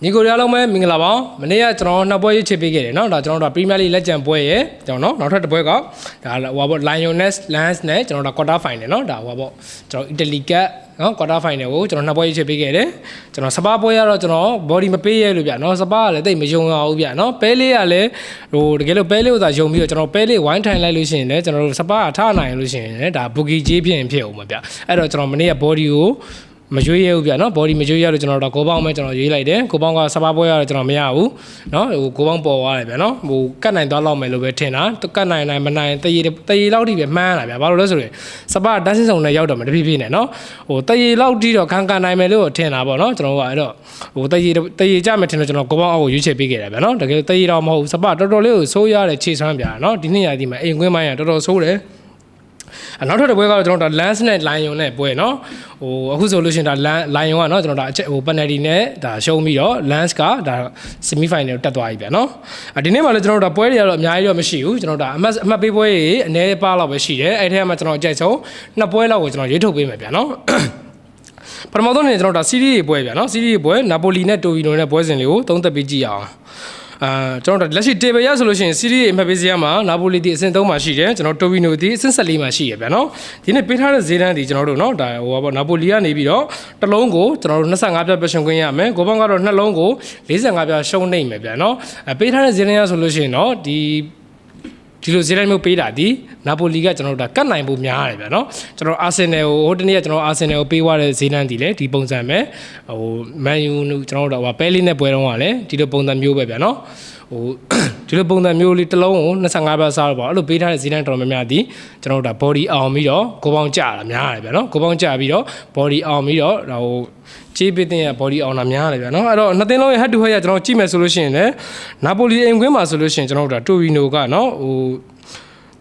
ညီကိုရလုံးမဲမင်္ဂလာပါမနေ့ကကျွန်တော်နှစ်ပွဲရေးချစ်ပေးခဲ့တယ်เนาะဒါကျွန်တော်တို့ Premier League လက်ကျန်ပွဲရယ်ကျွန်တော်နောက်ထပ်တစ်ပွဲကဒါဟိုပေါ့ Lioness Lens နဲ့ကျွန်တော်တို့ quarter final เนาะဒါဟိုပေါ့ကျွန်တော် Italy Cup เนาะ quarter final ကိုကျွန်တော်နှစ်ပွဲရေးချစ်ပေးခဲ့တယ်ကျွန်တော်စပါးပွဲကတော့ကျွန်တော် body မပေးရဲလို့ဗျာเนาะစပါးကလည်းတိတ်မယုံရဘူးဗျာเนาะပဲလေးကလည်းဟိုတကယ်လို့ပဲလေးကိုသာယုံပြီးတော့ကျွန်တော်ပဲလေးဝိုင်းထိုင်လိုက်လို့ရှိရင်လည်းကျွန်တော်တို့စပါးကထားနိုင်လို့ရှိရင်လည်းဒါ boogie ကြီးဖြစ်ရင်ဖြစ်အောင်ပါဗျာအဲ့တော့ကျွန်တော်မနေ့က body ကိုမရွေးရဘူးဗျာနော် body မရွေးရလို့ကျွန်တော်တို့ကိုပေါင်းမဲ့ကျွန်တော်ရွေးလိုက်တယ်ကိုပေါင်းကစပါးပွဲရတယ်ကျွန်တော်မရဘူးနော်ဟိုကိုပေါင်းပေါ်သွားတယ်ဗျာနော်ဟိုကတ်နိုင်သွားလောက်မယ်လို့ပဲထင်တာကတ်နိုင်နိုင်မနိုင်တရေလောက်ထိပဲမှန်းလာဗျာဘာလို့လဲဆိုရင်စပါးတန်းစင်းဆောင်နဲ့ရောက်တော့မှတဖြည်းဖြည်းနဲ့နော်ဟိုတရေလောက်ထိတော့ခံနိုင်မယ်လို့ထင်တာပေါ့နော်ကျွန်တော်ကအဲ့တော့ဟိုတရေကြမယ်ထင်တော့ကျွန်တော်ကိုပေါင်းအောက်ကိုရွေးချယ်ပေးခဲ့တယ်ဗျာနော်တကယ်တရေတော့မဟုတ်စပါးတော်တော်လေးကိုဆိုးရတဲ့ခြေစွမ်းဗျာနော်ဒီနေ့ရာဒီမှာအိမ်ကွင်းပိုင်းကတော်တော်ဆိုးတယ်နောက်ထပ်တစ်ပွဲကတော့ကျွန်တော်တို့ Lens နဲ့ Lion နဲ့ပွဲเนาะဟိုအခုဆိုလို့ရှိရင်ဒါ Lion ကเนาะကျွန်တော်တို့အချက်ဟို penalty နဲ့ဒါရှုံးပြီးတော့ Lens ကဒါ semi final ကိုတက်သွားပြီဗျာเนาะဒီနေ့မှလည်းကျွန်တော်တို့ပွဲတွေကတော့အများကြီးတော့မရှိဘူးကျွန်တော်တို့အမှတ်ပေးပွဲတွေအနည်းပါးလောက်ပဲရှိတယ်အဲ့ထဲမှာကျွန်တော်အကြိုက်ဆုံးနှစ်ပွဲလောက်ကိုကျွန်တော်ရွေးထုတ်ပေးမယ်ဗျာเนาะပထမဆုံးနေကျွန်တော်တို့ series ပွဲဗျာเนาะ series ပွဲ Napoli နဲ့ Torino နဲ့ပွဲစဉ်လေးကိုသုံးသပ်ပေးကြည့်အောင်ကျွန်တော်တို့လက်ရှိ table ရဆိုလို့ရှိရင် series အမှတ်ပေးစရာမှာ Napoli ဒီအဆင့်3မှာရှိတယ်ကျွန်တော် Torino ဒီအဆင့်14မှာရှိရဗျာနော်ဒီနေ့ပေးထားတဲ့ဈေးတန်းဒီကျွန်တော်တို့เนาะဒါဟိုပါ Napoli ကနေပြီးတော့တစ်လုံးကိုကျွန်တော်တို့25ပြရှုံခွင့်ရမယ်ကိုပေါင်းကတော့နှစ်လုံးကို45ပြရှုံနေမယ်ဗျာနော်ပေးထားတဲ့ဈေးတန်းရဆိုလို့ရှိရင်เนาะဒီလိုဈေးတန်းမျိုးပေးတာဒီနာပိုလီကကျွန်တော်တို့ကတ်နိုင်ဖို့များတယ်ဗျာနော်ကျွန်တော်အာဆင်နယ်ကိုဟိုတနေ့ကကျွန်တော်အာဆင်နယ်ကိုပေးသွားတဲ့ဈေးတန်းဒီလေဒီပုံစံပဲဟိုမန်ယူကျွန်တော်တို့ဟိုပဲလေးနဲ့ပွဲတော့ကလည်းဒီလိုပုံစံမျိုးပဲဗျာနော်ဟိုဒီလိုပုံစံမျိုးလေးတစ်လုံးကို25ပြစားတော့ပေါ့အဲ့လိုပေးထားတဲ့ဈေးတန်းတော်များများဒီကျွန်တော်တို့ဒါ body အောင်ပြီးတော့ကိုပေါင်းကြတာများတယ်ဗျာနော်ကိုပေါင်းကြပြီးတော့ body အောင်ပြီးတော့ဟိုချေးပေးတဲ့ body အောင်တာများတယ်ဗျာနော်အဲ့တော့နှစ်သင်းလုံးရဲ့ head to head ကကျွန်တော်ကြည့်မယ်ဆိုလို့ရှိရင်လည်းနာပိုလီအိမ်ကွင်းမှာဆိုလို့ရှိရင်ကျွန်တော်တို့ဒါတိုရီနိုကနော်ဟို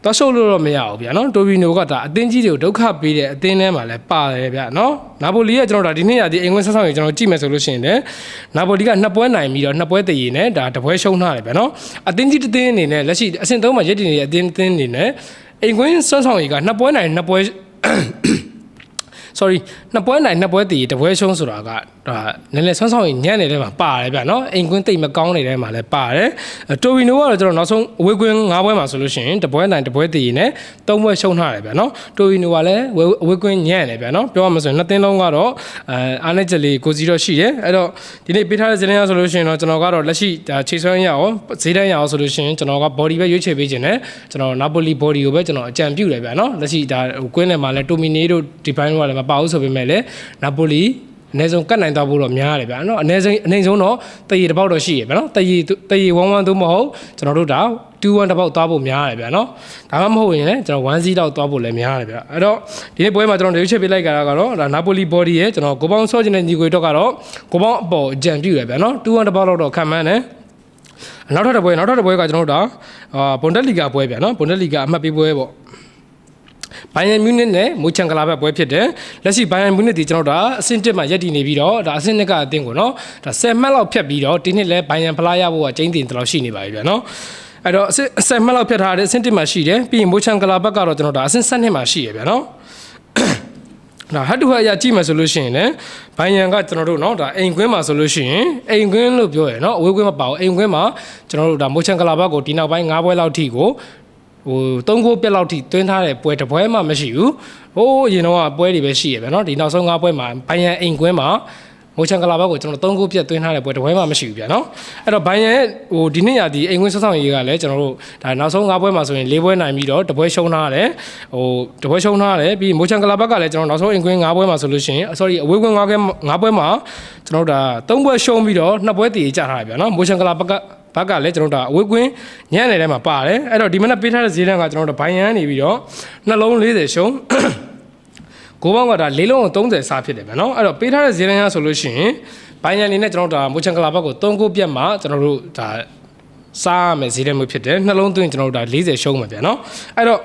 တော့ရှုပ်လို့တော့မရဘူးဗျာနော်တိုရီနိုကဒါအသင်းကြီးတွေကိုဒုက္ခပေးတဲ့အသင်းထဲမှာလည်းပါတယ်ဗျာနော်နာပိုလီကကျွန်တော်ဒါဒီနေ့ရဒီအိမ်ဝင်ဆက်ဆောင်ရင်ကျွန်တော်ကြည့်မယ်ဆိုလို့ရှိရင်လည်းနာပိုလီကနှစ်ပွဲနိုင်ပြီးတော့နှစ်ပွဲတည်ရည်နဲ့ဒါတပွဲရှုံးထားတယ်ဗျာနော်အသင်းကြီးတစ်သင်းအနေနဲ့လက်ရှိအဆင့်3မှာရည်တည်နေတဲ့အသင်းအနေနဲ့အိမ်ဝင်ဆက်ဆောင်ရင်ကနှစ်ပွဲနိုင်နှစ်ပွဲsorry နှစ်ပွဲနိုင်နှစ်ပွဲတည်တပွဲရှုံးဆိုတာကဒါနည်းနည်းဆွမ်းဆောင်ရင်ညံ့နေတဲ့မှာပါတယ်ဗျာနော်အိမ်ကွင်းတိတ်မကောင်းနေတဲ့မှာလည်းပါတယ်တိုရီနိုကတော့ကျွန်တော်နောက်ဆုံးအဝေးကွင်း9ပွဲမှာဆိုလို့ရှိရင်တပွဲနိုင်တပွဲတည်နဲ့3ပွဲရှုံးထားတယ်ဗျာနော်တိုရီနိုကလည်းအဝေးကွင်းညံ့နေဗျာနော်ပြောရမှာဆိုရင်နှစ်သင်းလုံးကတော့အားနဲ့ချက်လေးကိုစီတော့ရှိတယ်အဲ့တော့ဒီနေ့ပေးထားတဲ့ဇင်းရဆိုလို့ရှိရင်တော့ကျွန်တော်ကတော့လက်ရှိဒါခြေစွမ်းရအောင်ဈေးတန်းရအောင်ဆိုလို့ရှိရင်ကျွန်တော်က body ပဲရွေးချယ်ပေးခြင်းနဲ့ကျွန်တော် Napoli body ကိုပဲကျွန်တော်အကြံပြုတယ်ဗျာနော်လက်ရှိဒါကွင်းထဲမှာလည်း Tomine တို့ Define တို့ကလည်းမပါဘူးဆိုပေမဲ့လည်း Napoliအနည်းဆုံးကတ်နိုင်သွားဖို့တော့များတယ်ဗျာနော်အနည်းဆုံးတော့တရေတစ်ပေါက်တော့ရှိရဗျာနော်တရေ1-1သို့မဟုတ်ကျွန်တော်တို့ဒါ2-1တစ်ပေါက်သွားဖို့များတယ်ဗျာနော်ဒါမှမဟုတ်ရင်လည်းကျွန်တော်1-0လောက်သွားဖို့လည်းများတယ်ဗျာအဲ့တော့ဒီနေ့ပွဲမှာကျွန်တော်ရွေးချယ်ပေးလိုက်ကြတာကတော့ဒါ Napoli body ရဲ့ကျွန်တော်ကိုပေါင်းဆော့ခြင်းတဲ့ညီကိုတော့ကတော့ကိုပေါင်းအပေါ်အကြံပြုတယ်ဗျာနော်2-1တစ်ပေါက်လောက်တော့ခံမှန်းတယ်နောက်ထပ်တစ်ပွဲကကျွန်တော်တို့ဒါBundesliga ပွဲဗျာနော် Bundesliga အမှတ်ပေးပွဲပေါ့ဘိုင်ယန်မြူးနစ်နဲ့မိုချန်ကလာဘတ်ပွဲဖြစ်တယ်လက်ရှိဘိုင်ယန်မြူးနစ်ဒီကျွန်တော်တို့အဆင့်1မှာရပ်တည်နေပြီးတော့ဒါအဆင့်2ကအသင်းကိုနော်ဒါ10မှတ်လောက်ဖြတ်ပြီးတော့ဒီနှစ်လဲဘိုင်ယန်ဖလားရဖို့ကကျင်းတင်တလောက်ရှိနေပါပြီဗျာနော်အဲ့တော့10မှတ်လောက်ဖြတ်ထားတဲ့အဆင့်1မှာရှိတယ်ပြီးရင်မိုချန်ကလာဘတ်ကတော့ကျွန်တော်တို့အဆင့်7မှာရှိရဗျာနော်ဒါဟတ်တူဟတ်ရကြည့်မယ်ဆိုလို့ရှိရင်လည်းဘိုင်ယန်ကကျွန်တော်တို့เนาะဒါအိမ်ကွင်းမှာဆိုလို့ရှိရင်အိမ်ကွင်းလို့ပြောရယ်เนาะအဝေးကွင်းမပါဘူးအိမ်ကွင်းမှာကျွန်တော်တို့ဒါမိုချန်ကလာဘတ်ကိုဒီနောက်ပိုင်း9ပွဲလောက်ထိကိုဟို3ဂိုးပြက်လောက်ထိတွင်းထားတဲ့ပွဲတစ်ပွဲမှမရှိဘူးဟိုးအရင်တော့ပွဲတွေပဲရှိရဗျာနော်ဒီနောက်ဆုံး5ပွဲမှာဘိုင်ယန်အိမ်ကွင်းမှာမိုချန်ကလာဘတ်ကိုကျွန်တော်3ဂိုးပြက်တွင်းထားတဲ့ပွဲတစ်ပွဲမှမရှိဘူးဗျာနော်အဲ့တော့ဘိုင်ယန်ဟိုဒီနေ့ရာဒီအိမ်ကွင်းဆက်ဆောင်ရေးကလည်းကျွန်တော်တို့ဒါနောက်ဆုံး5ပွဲမှာဆိုရင်4ပွဲနိုင်ပြီးတော့တစ်ပွဲရှုံးထားတယ်ဟိုတစ်ပွဲရှုံးထားတယ်ပြီးမိုချန်ကလာဘတ်ကလည်းကျွန်တော်နောက်ဆုံးအိမ်ကွင်း5ပွဲမှာဆိုလို့ရှိရင် sorry အဝေးကွင်း5ပွဲမှာကျွန်တော်တို့ဒါ3ပွဲရှုံးပြီးတော့2ပွဲတည်ကြထားတယ်ဗျာနော်မိုချန်ကလာဘတ်ကဘာကလည်းကျွန်တော်တို့အဝေးကွင်းညံ့နေတဲ့မှာပါတယ်အဲ့တော့ဒီမနက်ပေးထားတဲ့ဈေးတန်းကကျွန်တော်တို့ဘိုင်ယန်နေပြီးတော့နှလုံး40ရှုံးကိုပေါင်းကဒါ၄လုံး30စားဖြစ်တယ်ဗျာနော်အဲ့တော့ပေးထားတဲ့ဈေးတန်းရဆိုလို့ရှိရင်ဘိုင်ယန်နေနဲ့ကျွန်တော်တို့ဒါမိုချန်ကလာဘတ်ကို3ဂိုးပြတ်မှကျွန်တော်တို့ဒါစားရမယ်ဈေးတန်းမျိုးဖြစ်တယ်နှလုံးသွင်းကျွန်တော်တို့ဒါ40ရှုံးမှာဗျာနော်အဲ့တော့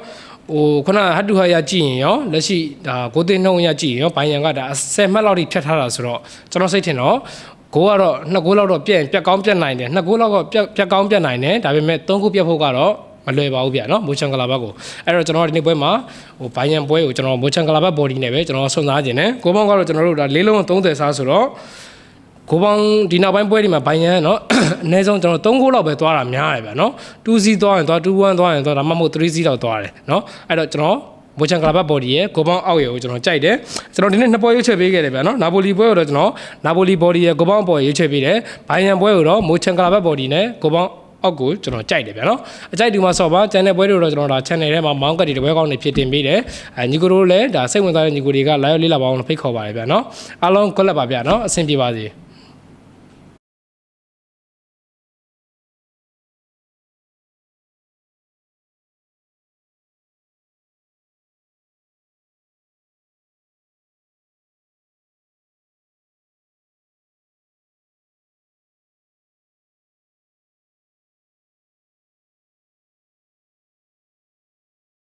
ဟိုခုနဟတ်တူဟတ်ရကြည့်ရင်ရောလက်ရှိဒါကိုသိန်းနှုံရကြည့်ရင်ရောဘိုင်ယန်ကဒါ10မှတ်လောက်ထိဖြတ်ထားတာဆိုတော့ကျွန်တော်စိတ်ထင်တော့ကိုကတော့2ဂိုးလောက်တော့ပြက်ကောင်းပြက်နိုင်တယ်2ဂိုးလောက်ကပြက်ကောင်းပြက်နိုင်တယ်ဒါပေမဲ့3ဂိုးပြက်ဖို့ကတော့မလွယ်ပါဘူးဗျာနော်မိုချန်ကလာဘတ်ကိုအဲ့တော့ကျွန်တော်ဒီနေ့ပွဲမှာဟိုဘိုင်ယန်ပွဲကိုကျွန်တော်မိုချန်ကလာဘတ် body နဲ့ပဲကျွန်တော်ဆွမ်းစားခြင်းနဲ့ကိုပေါင်းကတော့ကျွန်တော်တို့ဒါ၄လုံး30စားဆိုတော့ ကိုပေါင်းဒီနောက်ပိုင်းပွဲတွေမှာဘိုင်ယန်เนาะအနည်းဆုံးကျွန်တော်3ဂိုးလောက်ပဲသွားတာများတယ်ဗျာเนาะ2စီးသွားရင်သွား2-1သွားရင်သွားဒါမှမဟုတ်3စီးလောက်သွားတယ်เนาะအဲ့တော့ကျွန်တော်မိုချန်ကလာဘတ်ဘော်ဒီရဲ့ကိုပေါင်းအောက်ရဲ့ကိုကျွန်တော်ကြိုက်တယ်ကျွန်တော်ဒီနေ့2ပွဲရွေးချယ်ပေးခဲ့တယ်ဗျာเนาะနာပိုလီပွဲကိုတော့ကျွန်တော်နာပိုလီဘော်ဒီရဲ့ကိုပေါင်းပေါ်ရွေးချယ်ပေးတယ်ဘိုင်ယန်ပွဲကိုတော့မိုချန်ကလာဘတ်ဘော်ဒီနဲ့ကိုပေါင်းအောက်ကိုကျွန်တော်ကြိုက်တယ်ဗျာနော်အကြိုက်ဒီမှာဆော့ပါကျန်တဲ့ပွဲတွေတော့ကျွန်တော်ဒါ channel ထဲမှာမောင်းကတ်တွေတပွဲကောင်းနေဖြစ်တင်ပေးတယ်ညီကိုတို့လည်းဒါစိတ်ဝင်စားတဲ့ညီကိုတွေက live လေးလာပါအောင်ဖိတ်ခေါ်ပါတယ်ဗျာနော်အားလုံးကွက်လက်ပါဗျာနော်အဆင်ပြေပါစေ